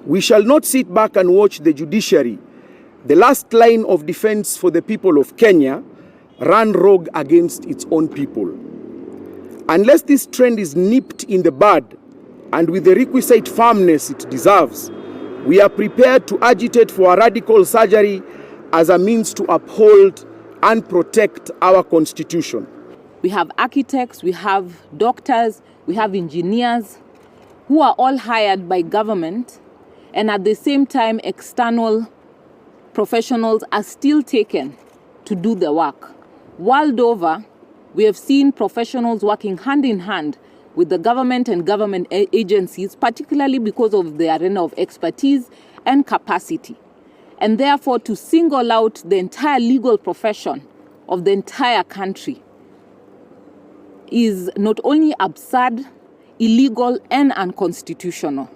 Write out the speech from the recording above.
We shall not sit back and watch the judiciary, the last line of defense for the people of Kenya, run rogue against its own people. Unless this trend is nipped in the bud and with the requisite firmness it deserves, we are prepared to agitate for a radical surgery as a means to uphold and protect our constitution. We have architects, we have doctors, we have engineers who are all hired by government, and at the same time external professionals are still taken to do the work. World over, we have seen professionals working hand in hand with the government and government agencies, particularly because of the arena of expertise and capacity. And therefore, to single out the entire legal profession of the entire country is not only absurd, illegal, and unconstitutional.